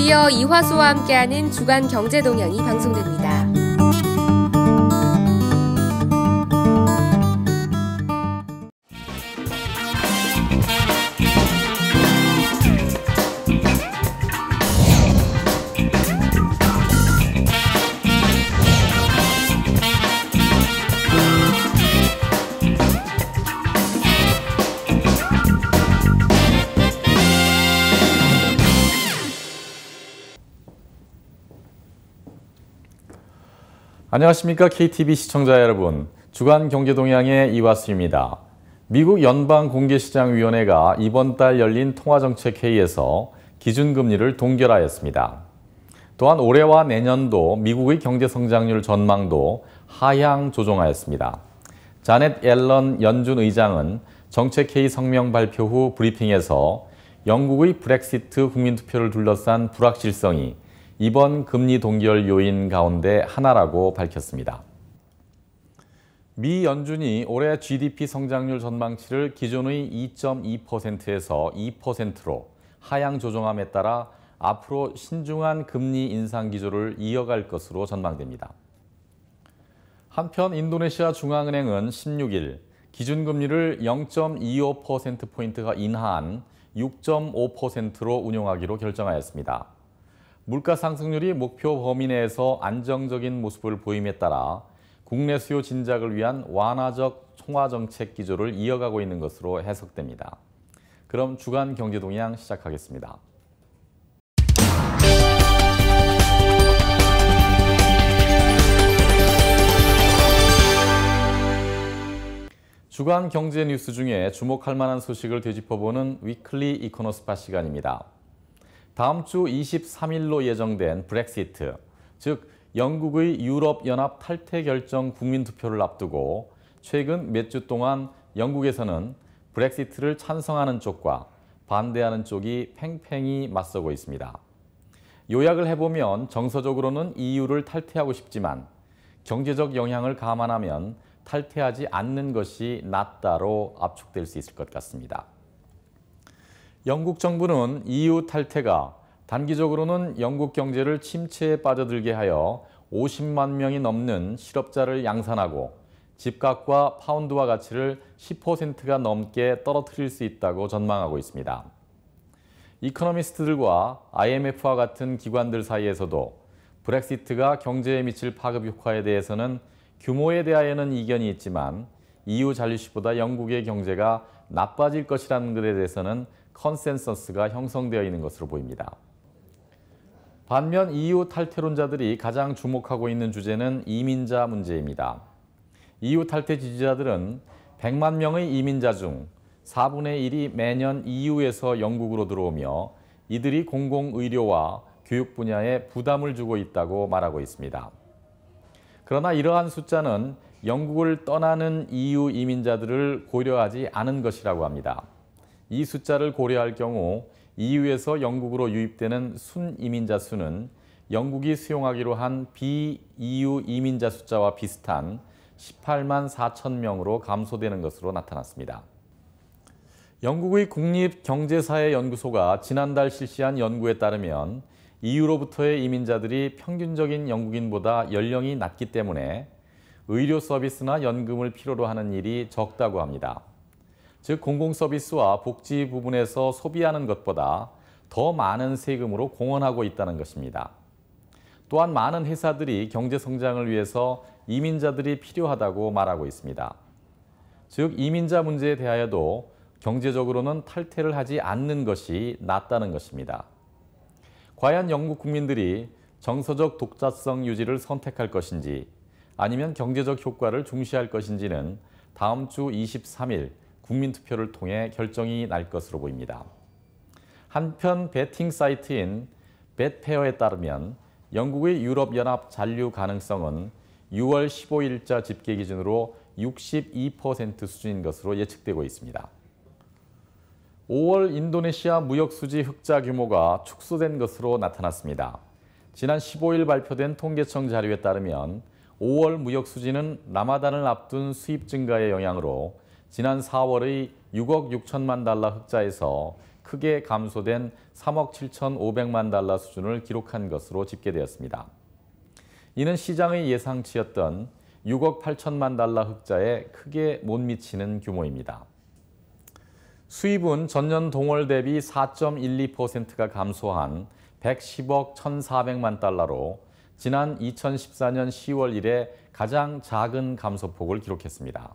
이어 이화수와 함께하는 주간 경제동향이 방송됩니다. 안녕하십니까 KTV 시청자 여러분, 주간 경제동향의 이화수입니다. 미국 연방공개시장위원회가 이번 달 열린 통화정책회의에서 기준금리를 동결하였습니다. 또한 올해와 내년도 미국의 경제성장률 전망도 하향 조정하였습니다. 자넷 옐런 연준 의장은 정책회의 성명 발표 후 브리핑에서 영국의 브렉시트 국민투표를 둘러싼 불확실성이 이번 금리 동결 요인 가운데 하나라고 밝혔습니다. 미 연준이 올해 GDP 성장률 전망치를 기존의 2.2%에서 2%로 하향 조정함에 따라 앞으로 신중한 금리 인상 기조를 이어갈 것으로 전망됩니다. 한편 인도네시아 중앙은행은 16일 기준금리를 0.25%포인트가 인하한 6.5%로 운용하기로 결정하였습니다. 물가 상승률이 목표 범위 내에서 안정적인 모습을 보임에 따라 국내 수요 진작을 위한 완화적 통화정책 기조를 이어가고 있는 것으로 해석됩니다. 그럼 주간 경제동향 시작하겠습니다. 주간 경제 뉴스 중에 주목할 만한 소식을 되짚어보는 위클리 이코노스파 시간입니다. 다음 주 23일로 예정된 브렉시트, 즉 영국의 유럽연합 탈퇴 결정 국민투표를 앞두고 최근 몇 주 동안 영국에서는 브렉시트를 찬성하는 쪽과 반대하는 쪽이 팽팽히 맞서고 있습니다. 요약을 해보면 정서적으로는 EU를 탈퇴하고 싶지만 경제적 영향을 감안하면 탈퇴하지 않는 것이 낫다로 압축될 수 있을 것 같습니다. 영국 정부는 EU 탈퇴가 단기적으로는 영국 경제를 침체에 빠져들게 하여 50만 명이 넘는 실업자를 양산하고 집값과 파운드화 가치를 10%가 넘게 떨어뜨릴 수 있다고 전망하고 있습니다. 이코노미스트들과 IMF와 같은 기관들 사이에서도 브렉시트가 경제에 미칠 파급 효과에 대해서는 규모에 대하여는 이견이 있지만 EU 잔류시보다 영국의 경제가 나빠질 것이라는 것에 대해서는 컨센서스가 형성되어 있는 것으로 보입니다. 반면 EU 탈퇴론자들이 가장 주목하고 있는 주제는 이민자 문제입니다. EU 탈퇴 지지자들은 100만 명의 이민자 중 4분의 1이 매년 EU에서 영국으로 들어오며 이들이 공공의료와 교육 분야에 부담을 주고 있다고 말하고 있습니다. 그러나 이러한 숫자는 영국을 떠나는 EU 이민자들을 고려하지 않은 것이라고 합니다. 이 숫자를 고려할 경우 EU에서 영국으로 유입되는 순이민자 수는 영국이 수용하기로 한 비EU 이민자 숫자와 비슷한 18만 4천 명으로 감소되는 것으로 나타났습니다. 영국의 국립경제사회연구소가 지난달 실시한 연구에 따르면 EU로부터의 이민자들이 평균적인 영국인보다 연령이 낮기 때문에 의료 서비스나 연금을 필요로 하는 일이 적다고 합니다. 즉 공공서비스와 복지 부분에서 소비하는 것보다 더 많은 세금으로 공헌하고 있다는 것입니다. 또한 많은 회사들이 경제 성장을 위해서 이민자들이 필요하다고 말하고 있습니다. 즉 이민자 문제에 대하여도 경제적으로는 탈퇴를 하지 않는 것이 낫다는 것입니다. 과연 영국 국민들이 정서적 독자성 유지를 선택할 것인지 아니면 경제적 효과를 중시할 것인지는 다음 주 23일 국민투표를 통해 결정이 날 것으로 보입니다. 한편 베팅 사이트인 벳페어에 따르면 영국의 유럽연합 잔류 가능성은 6월 15일자 집계 기준으로 62% 수준인 것으로 예측되고 있습니다. 5월 인도네시아 무역수지 흑자 규모가 축소된 것으로 나타났습니다. 지난 15일 발표된 통계청 자료에 따르면 5월 무역수지는 라마단을 앞둔 수입 증가의 영향으로 지난 4월의 6억 6천만 달러 흑자에서 크게 감소된 3억 7,500만 달러 수준을 기록한 것으로 집계되었습니다. 이는 시장의 예상치였던 6억 8천만 달러 흑자에 크게 못 미치는 규모입니다. 수입은 전년 동월 대비 4.12%가 감소한 110억 1,400만 달러로 지난 2014년 10월 이래 가장 작은 감소폭을 기록했습니다.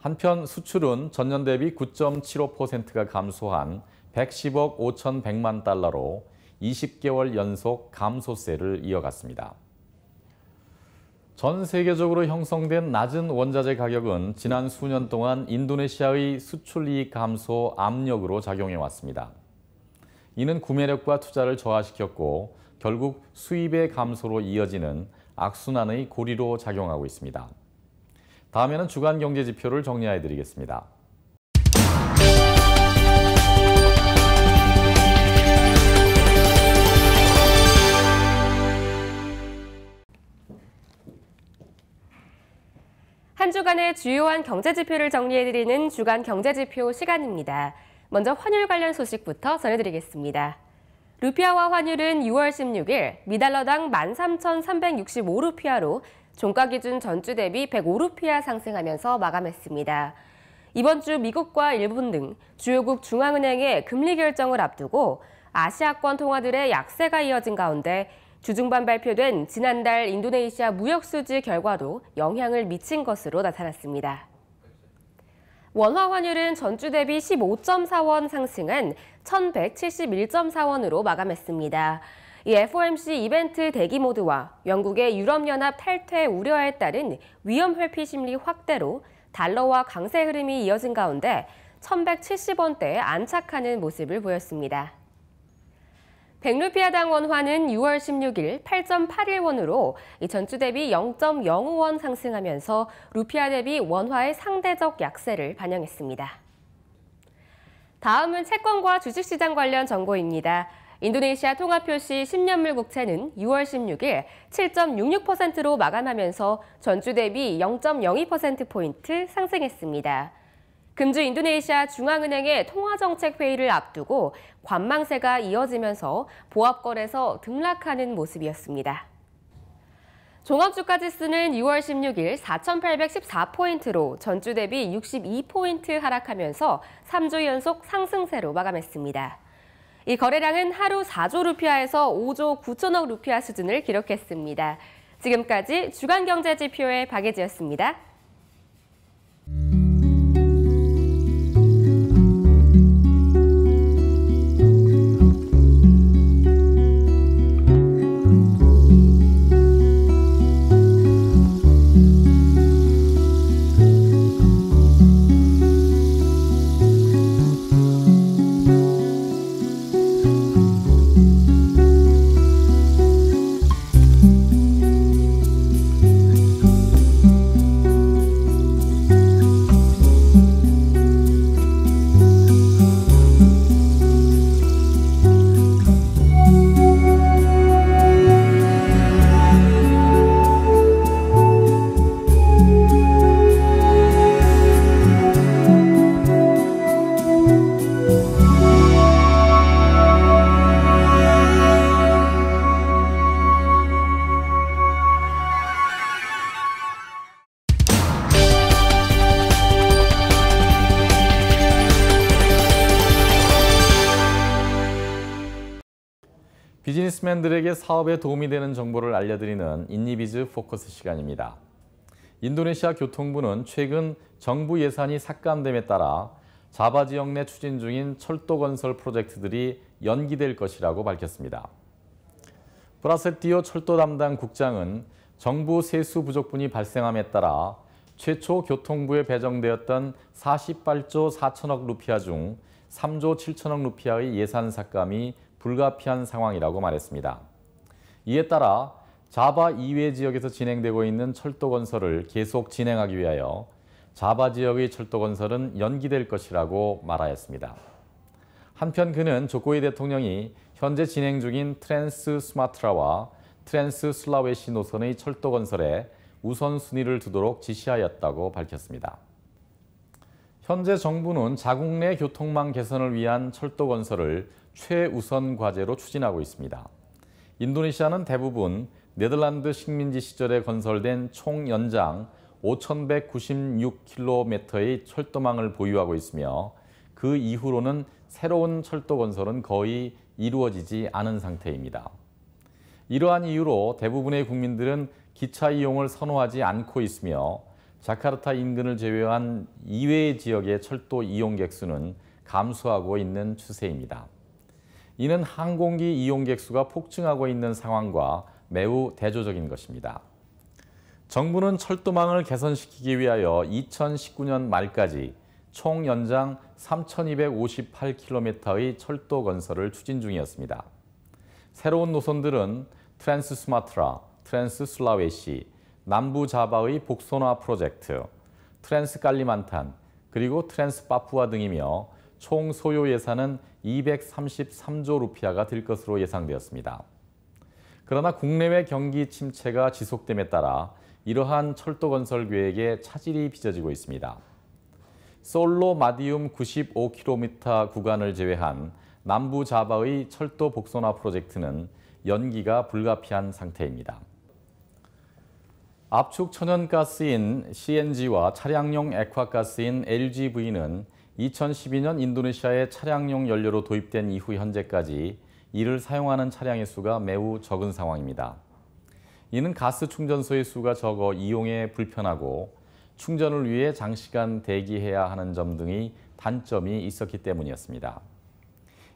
한편 수출은 전년 대비 9.75%가 감소한 110억 5,100만 달러로 20개월 연속 감소세를 이어갔습니다. 전 세계적으로 형성된 낮은 원자재 가격은 지난 수년 동안 인도네시아의 수출이익 감소 압력으로 작용해왔습니다. 이는 구매력과 투자를 저하시켰고 결국 수입의 감소로 이어지는 악순환의 고리로 작용하고 있습니다. 다음에는 주간 경제 지표를 정리해 드리겠습니다. 한 주간의 주요한 경제 지표를 정리해드리는 주간 경제 지표 시간입니다. 먼저 환율 관련 소식부터 전해드리겠습니다. 루피아화 환율은 6월 16일 미달러당 13,365루피아로 종가 기준 전주 대비 105루피아 상승하면서 마감했습니다. 이번 주 미국과 일본 등 주요국 중앙은행의 금리 결정을 앞두고 아시아권 통화들의 약세가 이어진 가운데 주중반 발표된 지난달 인도네시아 무역수지 결과도 영향을 미친 것으로 나타났습니다. 원화 환율은 전주 대비 15.4원 상승한 1,171.4원으로 마감했습니다. 이 FOMC 이벤트 대기 모드와 영국의 유럽연합 탈퇴 우려에 따른 위험 회피 심리 확대로 달러와 강세 흐름이 이어진 가운데 1,170원대에 안착하는 모습을 보였습니다. 100루피아당 원화는 6월 16일 8.81원으로 전주 대비 0.05원 상승하면서 루피아 대비 원화의 상대적 약세를 반영했습니다. 다음은 채권과 주식시장 관련 정보입니다. 인도네시아 통화표시 10년물 국채는 6월 16일 7.66%로 마감하면서 전주 대비 0.02%포인트 상승했습니다. 금주 인도네시아 중앙은행의 통화정책회의를 앞두고 관망세가 이어지면서 보합거래서 등락하는 모습이었습니다. 종합주가지수는 6월 16일 4,814포인트로 전주 대비 62포인트 하락하면서 3주 연속 상승세로 마감했습니다. 이 거래량은 하루 4조 루피아에서 5조 9천억 루피아 수준을 기록했습니다. 지금까지 주간경제지표의 박예지였습니다. 비즈니스맨들에게 사업에 도움이 되는 정보를 알려드리는 인니비즈 포커스 시간입니다. 인도네시아 교통부는 최근 정부 예산이 삭감됨에 따라 자바 지역 내 추진 중인 철도 건설 프로젝트들이 연기될 것이라고 밝혔습니다. 프라세티오 철도 담당 국장은 정부 세수 부족분이 발생함에 따라 최초 교통부에 배정되었던 48조 4천억 루피아 중 3조 7천억 루피아의 예산 삭감이 불가피한 상황이라고 말했습니다. 이에 따라 자바 이외 지역에서 진행되고 있는 철도 건설을 계속 진행하기 위하여 자바 지역의 철도 건설은 연기될 것이라고 말하였습니다. 한편 그는 조코위 대통령이 현재 진행 중인 트랜스 수마트라와 트랜스 술라웨시 노선의 철도 건설에 우선순위를 두도록 지시하였다고 밝혔습니다. 현재 정부는 자국 내 교통망 개선을 위한 철도 건설을 최우선 과제로 추진하고 있습니다. 인도네시아는 대부분 네덜란드 식민지 시절에 건설된 총 연장 5,196km의 철도망을 보유하고 있으며 그 이후로는 새로운 철도 건설은 거의 이루어지지 않은 상태입니다. 이러한 이유로 대부분의 국민들은 기차 이용을 선호하지 않고 있으며 자카르타 인근을 제외한 이외의 지역의 철도 이용객 수는 감소하고 있는 추세입니다. 이는 항공기 이용객 수가 폭증하고 있는 상황과 매우 대조적인 것입니다. 정부는 철도망을 개선시키기 위하여 2019년 말까지 총 연장 3,258km의 철도 건설을 추진 중이었습니다. 새로운 노선들은 트랜스 수마트라, 트랜스 술라웨시, 남부 자바의 복소나 프로젝트, 트랜스 깔리만탄, 그리고 트랜스 파푸아 등이며 총 소요 예산은 233조 루피아가 될 것으로 예상되었습니다. 그러나 국내외 경기 침체가 지속됨에 따라 이러한 철도 건설 계획에 차질이 빚어지고 있습니다. 솔로 마디움 95km 구간을 제외한 남부 자바의 철도 복소나 프로젝트는 연기가 불가피한 상태입니다. 압축 천연가스인 CNG와 차량용 액화가스인 LGV는 2012년 인도네시아의 차량용 연료로 도입된 이후 현재까지 이를 사용하는 차량의 수가 매우 적은 상황입니다. 이는 가스 충전소의 수가 적어 이용에 불편하고 충전을 위해 장시간 대기해야 하는 점 등의 단점이 있었기 때문이었습니다.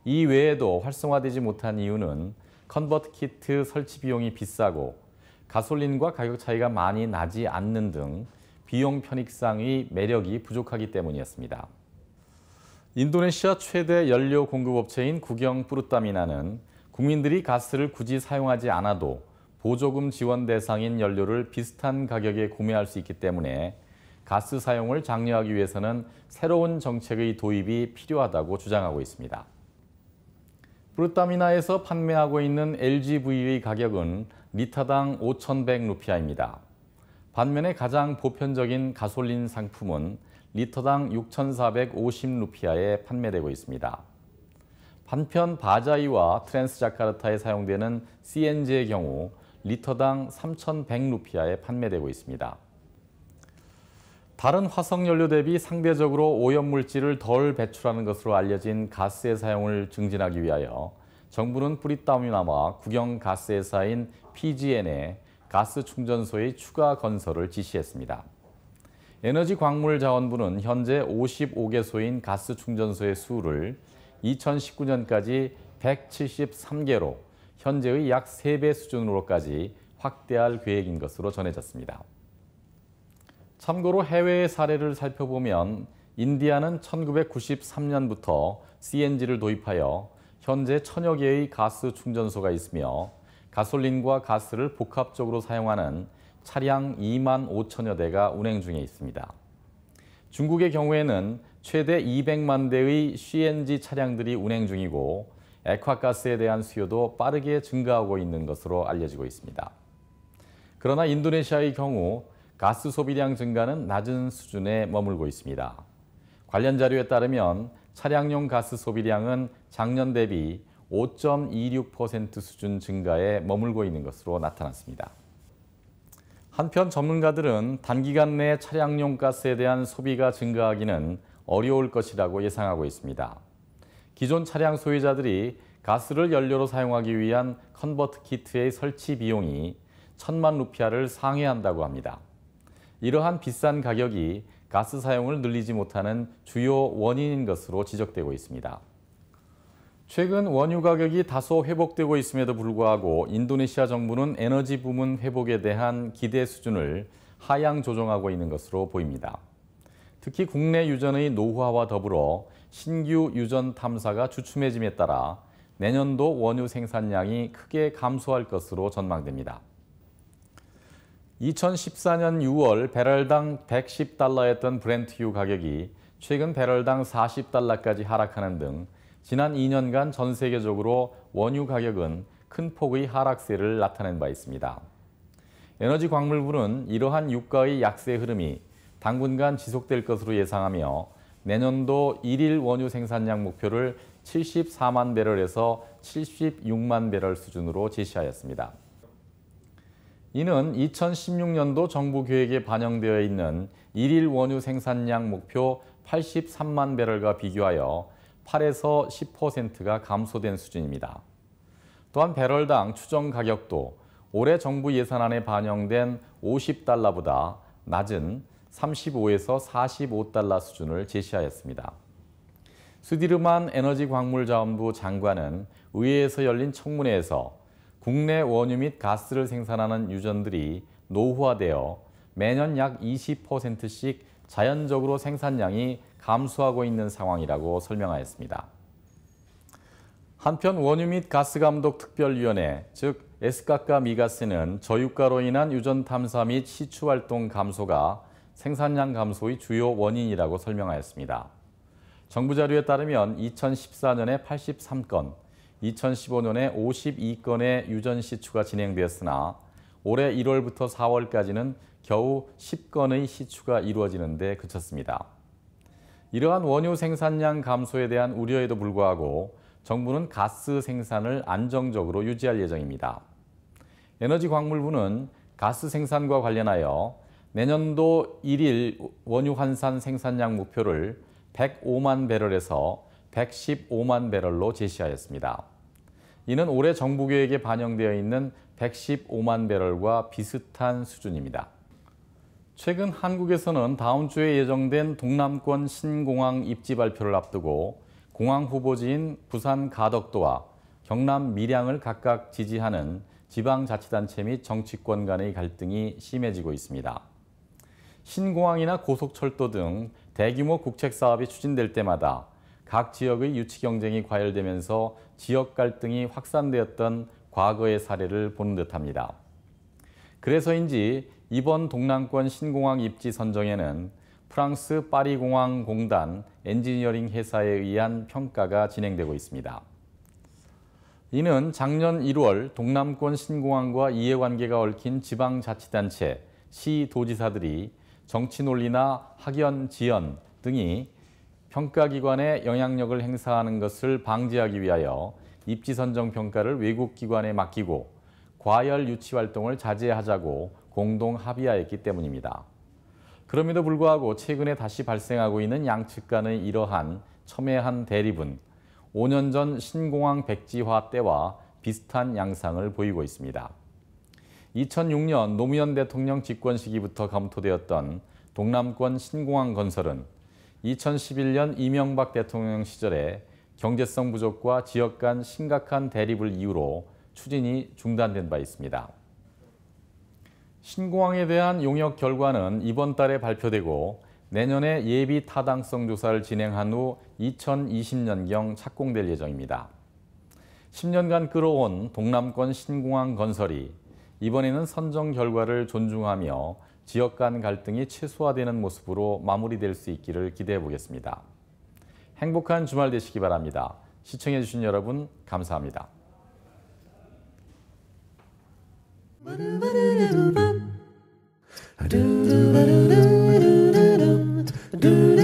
이 외에도 활성화되지 못한 이유는 컨버트 키트 설치 비용이 비싸고 가솔린과 가격 차이가 많이 나지 않는 등 비용 편익상의 매력이 부족하기 때문이었습니다. 인도네시아 최대 연료 공급업체인 국영 뿌르타미나는 국민들이 가스를 굳이 사용하지 않아도 보조금 지원 대상인 연료를 비슷한 가격에 구매할 수 있기 때문에 가스 사용을 장려하기 위해서는 새로운 정책의 도입이 필요하다고 주장하고 있습니다. 뿌르타미나에서 판매하고 있는 LGV의 가격은 리터당 5,100루피아입니다. 반면에 가장 보편적인 가솔린 상품은 리터당 6,450루피아에 판매되고 있습니다. 반편 바자이와 트랜스자카르타에 사용되는 CNG의 경우 리터당 3,100루피아에 판매되고 있습니다. 다른 화석연료 대비 상대적으로 오염물질을 덜 배출하는 것으로 알려진 가스의 사용을 증진하기 위하여 정부는 뿌리타미나와 국영 가스회사인 PGN에 가스 충전소의 추가 건설을 지시했습니다. 에너지광물자원부는 현재 55개소인 가스 충전소의 수를 2019년까지 173개로 현재의 약 3배 수준으로까지 확대할 계획인 것으로 전해졌습니다. 참고로 해외의 사례를 살펴보면 인디아는 1993년부터 CNG를 도입하여 현재 1000여 개의 가스 충전소가 있으며 가솔린과 가스를 복합적으로 사용하는 차량 2만 5천여 대가 운행 중에 있습니다. 중국의 경우에는 최대 200만 대의 CNG 차량들이 운행 중이고 액화가스에 대한 수요도 빠르게 증가하고 있는 것으로 알려지고 있습니다. 그러나 인도네시아의 경우 가스 소비량 증가는 낮은 수준에 머물고 있습니다. 관련 자료에 따르면 차량용 가스 소비량은 작년 대비 5.26% 수준 증가에 머물고 있는 것으로 나타났습니다. 한편 전문가들은 단기간 내 차량용 가스에 대한 소비가 증가하기는 어려울 것이라고 예상하고 있습니다. 기존 차량 소유자들이 가스를 연료로 사용하기 위한 컨버트 키트의 설치 비용이 1,000만 루피아를 상회한다고 합니다. 이러한 비싼 가격이 가스 사용을 늘리지 못하는 주요 원인인 것으로 지적되고 있습니다. 최근 원유 가격이 다소 회복되고 있음에도 불구하고 인도네시아 정부는 에너지 부문 회복에 대한 기대 수준을 하향 조정하고 있는 것으로 보입니다. 특히 국내 유전의 노후화와 더불어 신규 유전 탐사가 주춤해짐에 따라 내년도 원유 생산량이 크게 감소할 것으로 전망됩니다. 2014년 6월 배럴당 110달러였던 브렌트유 가격이 최근 배럴당 40달러까지 하락하는 등 지난 2년간 전 세계적으로 원유 가격은 큰 폭의 하락세를 나타낸 바 있습니다. 에너지광물부는 이러한 유가의 약세 흐름이 당분간 지속될 것으로 예상하며 내년도 1일 원유 생산량 목표를 74만 배럴에서 76만 배럴 수준으로 제시하였습니다. 이는 2016년도 정부 계획에 반영되어 있는 1일 원유 생산량 목표 83만 배럴과 비교하여 8에서 10%가 감소된 수준입니다. 또한 배럴당 추정 가격도 올해 정부 예산안에 반영된 50달러보다 낮은 35에서 45달러 수준을 제시하였습니다. 수디르만 에너지광물자원부 장관은 의회에서 열린 청문회에서 국내 원유 및 가스를 생산하는 유전들이 노후화되어 매년 약 20%씩 자연적으로 생산량이 감소하고 있는 상황이라고 설명하였습니다. 한편 원유 및 가스감독특별위원회, 즉 에스카카 미가스는 저유가로 인한 유전 탐사 및 시추 활동 감소가 생산량 감소의 주요 원인이라고 설명하였습니다. 정부 자료에 따르면 2014년에 83건, 2015년에 52건의 유전 시추가 진행되었으나 올해 1월부터 4월까지는 겨우 10건의 시추가 이루어지는 데 그쳤습니다. 이러한 원유 생산량 감소에 대한 우려에도 불구하고 정부는 가스 생산을 안정적으로 유지할 예정입니다. 에너지광물부는 가스 생산과 관련하여 내년도 1일 원유 환산 생산량 목표를 105만 배럴에서 115만 배럴로 제시하였습니다. 이는 올해 정부 계획에 반영되어 있는 115만 배럴과 비슷한 수준입니다. 최근 한국에서는 다음 주에 예정된 동남권 신공항 입지 발표를 앞두고 공항 후보지인 부산 가덕도와 경남 밀양을 각각 지지하는 지방자치단체 및 정치권 간의 갈등이 심해지고 있습니다. 신공항이나 고속철도 등 대규모 국책사업이 추진될 때마다 각 지역의 유치 경쟁이 과열되면서 지역 갈등이 확산되었던 과거의 사례를 보는 듯합니다. 그래서인지 이번 동남권 신공항 입지 선정에는 프랑스 파리공항 공단 엔지니어링 회사에 의한 평가가 진행되고 있습니다. 이는 작년 1월 동남권 신공항과 이해관계가 얽힌 지방자치단체, 시도지사들이 정치 논리나 학연, 지연 등이 평가기관에 영향력을 행사하는 것을 방지하기 위하여 입지 선정 평가를 외국 기관에 맡기고 과열 유치 활동을 자제하자고 공동 합의하였기 때문입니다. 그럼에도 불구하고 최근에 다시 발생하고 있는 양측 간의 이러한 첨예한 대립은 5년 전 신공항 백지화 때와 비슷한 양상을 보이고 있습니다. 2006년 노무현 대통령 집권 시기부터 검토되었던 동남권 신공항 건설은 2011년 이명박 대통령 시절에 경제성 부족과 지역 간 심각한 대립을 이유로 추진이 중단된 바 있습니다. 신공항에 대한 용역 결과는 이번 달에 발표되고 내년에 예비 타당성 조사를 진행한 후 2020년경 착공될 예정입니다. 10년간 끌어온 동남권 신공항 건설이 이번에는 선정 결과를 존중하며 지역 간 갈등이 최소화되는 모습으로 마무리될 수 있기를 기대해 보겠습니다. 행복한 주말 되시기 바랍니다. 시청해 주신 여러분 감사합니다. Do